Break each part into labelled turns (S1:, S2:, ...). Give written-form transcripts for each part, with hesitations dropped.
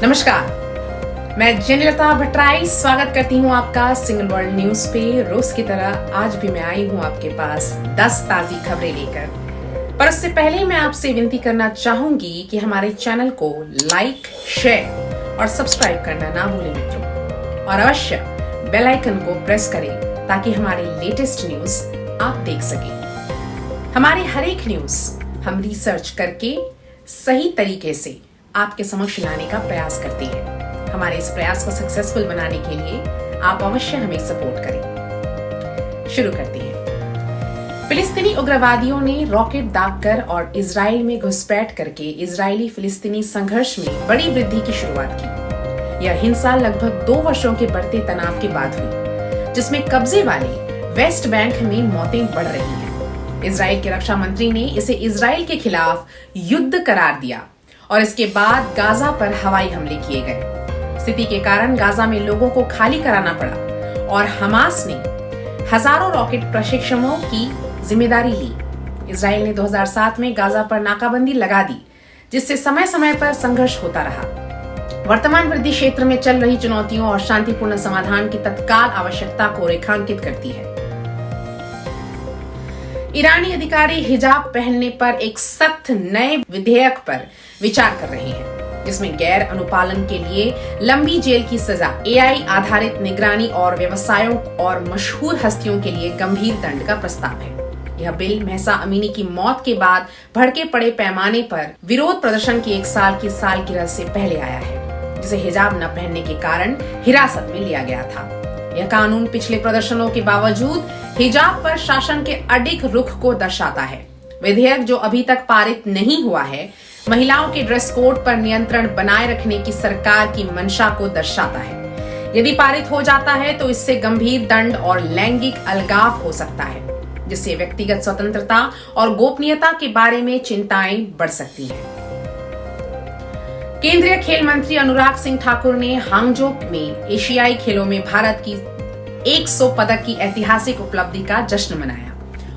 S1: नमस्कार, मैं जेनिलता भट्टराई स्वागत करती हूँ आपका सिंगल वर्ल्ड न्यूज पे। रोज की तरह आज भी मैं आई हूँ आपके पास 10 ताजी खबरें लेकर। पर उससे पहले मैं आपसे विनती करना चाहूंगी कि हमारे चैनल को लाइक, शेयर और सब्सक्राइब करना ना भूलें मित्रों, और अवश्य बेल आइकन को प्रेस करें ताकि हमारी लेटेस्ट न्यूज आप देख सकें। हमारी हर एक न्यूज हम रिसर्च करके सही तरीके से आपके समक्ष लाने का प्रयास करती है। हमारे इस प्रयास को सक्सेसफुल बनाने के लिए आप अवश्य हमें सपोर्ट करें। शुरू करते हैं। फिलिस्तीनी उग्रवादियों ने रॉकेट दागकर और इजराइल में घुसपैठ करके इजरायली फिलिस्तीनी संघर्ष में बड़ी वृद्धि की शुरुआत की। यह हिंसा लगभग 2 वर्षों के बढ़ते तनाव के बाद हुई, जिसमें कब्जे वाले वेस्ट बैंक में मौतें बढ़ रही हैं। इजराइल के रक्षा मंत्री ने इसे इजराइल के खिलाफ युद्ध करार दिया और इसके बाद गाजा पर हवाई हमले किए गए। स्थिति के कारण गाजा में लोगों को खाली कराना पड़ा और हमास ने हजारों रॉकेट प्रशिक्षणों की जिम्मेदारी ली। इजराइल ने 2007 में गाजा पर नाकाबंदी लगा दी, जिससे समय समय पर संघर्ष होता रहा। वर्तमान वृद्धि क्षेत्र में चल रही चुनौतियों और शांतिपूर्ण समाधान की तत्काल आवश्यकता को रेखांकित करती है। ईरानी अधिकारी हिजाब पहनने पर एक सख्त नए विधेयक पर विचार कर रहे हैं, जिसमें गैर अनुपालन के लिए लंबी जेल की सजा, एआई आधारित निगरानी और व्यवसायों और मशहूर हस्तियों के लिए गंभीर दंड का प्रस्ताव है। यह बिल महसा अमीनी की मौत के बाद भड़के पड़े पैमाने पर विरोध प्रदर्शन की 1 साल की सालगिरह से पहले आया है, जिसे हिजाब न पहनने के कारण हिरासत में लिया गया था। यह कानून पिछले प्रदर्शनों के बावजूद हिजाब पर शासन के अडिग रुख को दर्शाता है। विधेयक जो अभी तक पारित नहीं हुआ है, महिलाओं के ड्रेस कोड पर नियंत्रण बनाए रखने की सरकार की मंशा को दर्शाता है। यदि पारित हो जाता है तो इससे गंभीर दंड और लैंगिक अलगाव हो सकता है, जिससे व्यक्तिगत स्वतंत्रता और गोपनीयता के बारे में चिंताएं बढ़ सकती हैं। केंद्रीय खेल मंत्री अनुराग सिंह ठाकुर ने हांगझो में एशियाई खेलों में भारत की 100 पदक की ऐतिहासिक उपलब्धि का जश्न मनाया।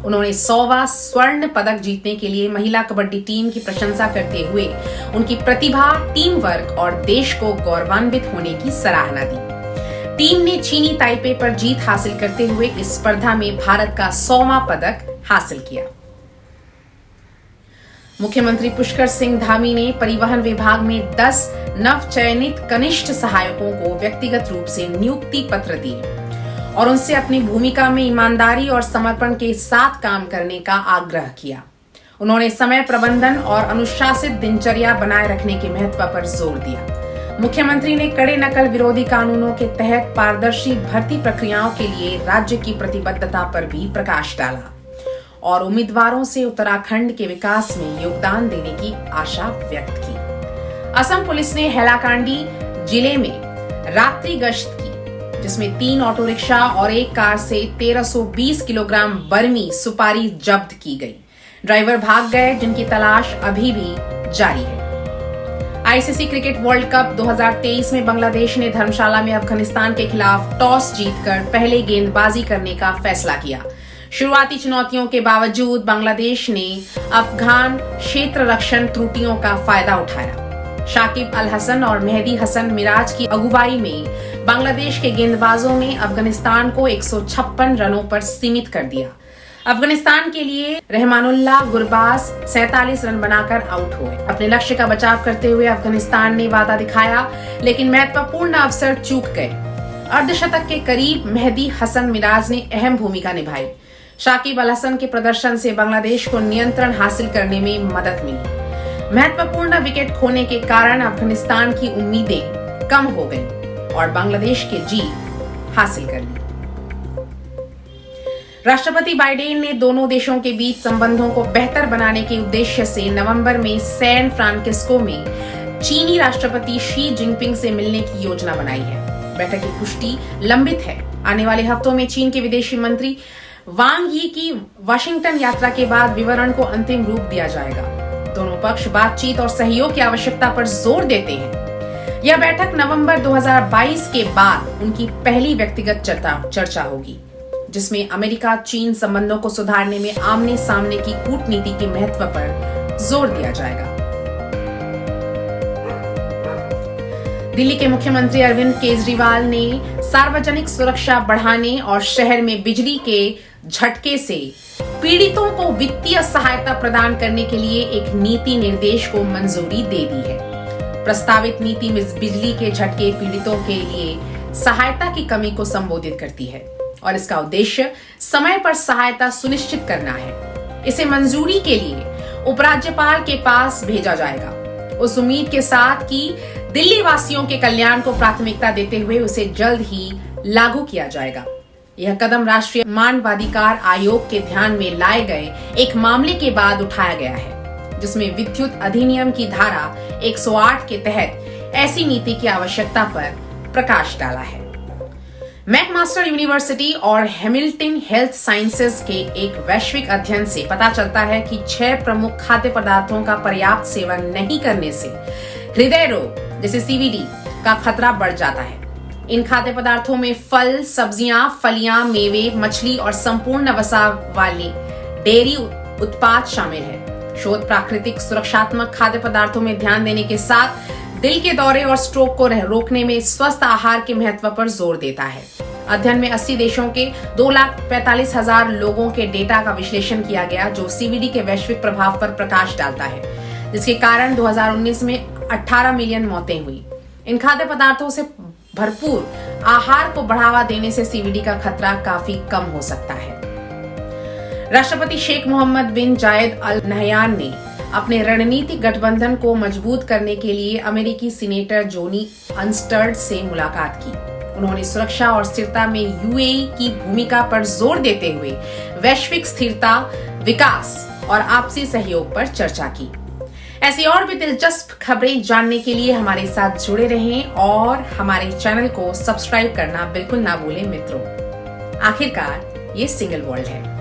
S1: उन्होंने 100वां स्वर्ण पदक जीतने के लिए महिला कबड्डी टीम की प्रशंसा करते हुए उनकी प्रतिभा, टीम वर्क और देश को गौरवान्वित होने की सराहना दी। टीम ने चीनी ताइपे पर जीत हासिल करते हुए इस स्पर्धा में भारत का 100वां पदक हासिल किया। मुख्यमंत्री पुष्कर सिंह धामी ने परिवहन विभाग में 10 नवचयनित कनिष्ठ सहायकों को व्यक्तिगत रूप से नियुक्ति पत्र दिए और उनसे अपनी भूमिका में ईमानदारी और समर्पण के साथ काम करने का आग्रह किया। उन्होंने समय प्रबंधन और अनुशासित दिनचर्या बनाए रखने के महत्व पर जोर दिया। मुख्यमंत्री ने कड़े नकल विरोधी कानूनों के तहत पारदर्शी भर्ती प्रक्रियाओं के लिए राज्य की प्रतिबद्धता पर भी प्रकाश डाला और उम्मीदवारों से उत्तराखंड के विकास में योगदान देने की आशा व्यक्त की। असम पुलिस ने हैलाकांडी जिले में रात्रि गश्त की, जिसमें 3 ऑटो रिक्शा और 1 कार से 1320 किलोग्राम बर्मी सुपारी जब्त की गई। ड्राइवर भाग गए, जिनकी तलाश अभी भी जारी है। आईसीसी क्रिकेट वर्ल्ड कप 2023 में बांग्लादेश ने धर्मशाला में अफगानिस्तान के खिलाफ टॉस जीतकर पहले गेंदबाजी करने का फैसला किया। शुरुआती चुनौतियों के बावजूद बांग्लादेश ने अफगान क्षेत्र रक्षण त्रुटियों का फायदा उठाया। शाकिब अल हसन और मेहदी हसन मिराज की अगुवाई में बांग्लादेश के गेंदबाजों ने अफगानिस्तान को 156 रनों पर सीमित कर दिया। अफगानिस्तान के लिए रहमानुल्लाह गुरबाज 47 रन बनाकर आउट हुए। अपने लक्ष्य का बचाव करते हुए अफगानिस्तान ने वादा दिखाया, लेकिन महत्वपूर्ण अवसर चूक गए। अर्धशतक के करीब मेहदी हसन मिराज ने अहम भूमिका निभाई। शाकिब अल हसन के प्रदर्शन से बांग्लादेश को नियंत्रण हासिल करने में मदद मिली। महत्वपूर्ण विकेट खोने के कारण अफगानिस्तान की उम्मीदें कम हो गईं और बांग्लादेश के जीत हासिल कर ली। राष्ट्रपति बाइडेन ने दोनों देशों के बीच संबंधों को बेहतर बनाने के उद्देश्य से नवंबर में सैन फ्रांसिस्को में चीनी राष्ट्रपति शी जिनपिंग से मिलने की योजना बनाई है। बैठक की पुष्टि लंबित है। आने वाले हफ्तों में चीन के विदेशी मंत्री वांग यी की वाशिंगटन यात्रा के बाद विवरण को अंतिम रूप दिया जाएगा। दोनों पक्ष बातचीत और सहयोग की आवश्यकता पर जोर देते हैं। यह बैठक नवंबर 2022 के बाद उनकी पहली व्यक्तिगत चर्चा होगी, जिसमें अमेरिका चीन संबंधों को सुधारने में आमने सामने की कूटनीति के महत्व पर जोर दिया जाएगा। दिल्ली के मुख्यमंत्री अरविंद केजरीवाल ने सार्वजनिक सुरक्षा बढ़ाने और शहर में बिजली के झटके से पीड़ितों को वित्तीय सहायता प्रदान करने के लिए एक नीति निर्देश को मंजूरी दे दी है। प्रस्तावित नीति में बिजली के झटके पीड़ितों के लिए सहायता की कमी को संबोधित करती है और इसका उद्देश्य समय पर सहायता सुनिश्चित करना है। इसे मंजूरी के लिए उपराज्यपाल के पास भेजा जाएगा, उस उम्मीद के साथ कि दिल्ली वासियों के कल्याण को प्राथमिकता देते हुए उसे जल्द ही लागू किया जाएगा। यह कदम राष्ट्रीय मानवाधिकार आयोग के ध्यान में लाए गए एक मामले के बाद उठाया गया है, जिसमें विद्युत अधिनियम की धारा 108 के तहत ऐसी नीति की आवश्यकता पर प्रकाश डाला है। मैकमास्टर यूनिवर्सिटी और हैमिल्टन हेल्थ साइंसेज के एक वैश्विक अध्ययन से पता चलता है कि 6 प्रमुख खाद्य पदार्थों का पर्याप्त सेवन नहीं करने से हृदय रोग जैसे सीवीडी का खतरा बढ़ जाता है। इन खाद्य पदार्थों में फल, सब्जियां, फलियां, मेवे, मछली और संपूर्ण वसा वाली डेयरी उत्पाद शामिल है। शोध प्राकृतिक सुरक्षात्मक खाद्य पदार्थों में ध्यान देने के साथ दिल के दौरे और स्ट्रोक को रोकने में स्वस्थ आहार के महत्व पर जोर देता है। अध्ययन में 80 देशों के 2,45,000 लोगों के डेटा का विश्लेषण किया गया, जो सीवीडी के वैश्विक प्रभाव पर प्रकाश डालता है, जिसके कारण 2019 में 18 मिलियन मौतें हुई। इन खाद्य पदार्थों से भरपूर आहार को बढ़ावा देने से सीवीडी का खतरा काफी कम हो सकता है। राष्ट्रपति शेख मोहम्मद बिन जायद अल नहयान ने अपने रणनीतिक गठबंधन को मजबूत करने के लिए अमेरिकी सीनेटर जोनी अंस्टर्ड से मुलाकात की। उन्होंने सुरक्षा और स्थिरता में यूएई की भूमिका पर जोर देते हुए वैश्विक स्थिरता, विकास और आपसी सहयोग पर चर्चा की। ऐसी और भी दिलचस्प खबरें जानने के लिए हमारे साथ जुड़े रहें और हमारे चैनल को सब्सक्राइब करना बिल्कुल ना भूलें मित्रों। आखिरकार ये सिंगल वर्ल्ड है।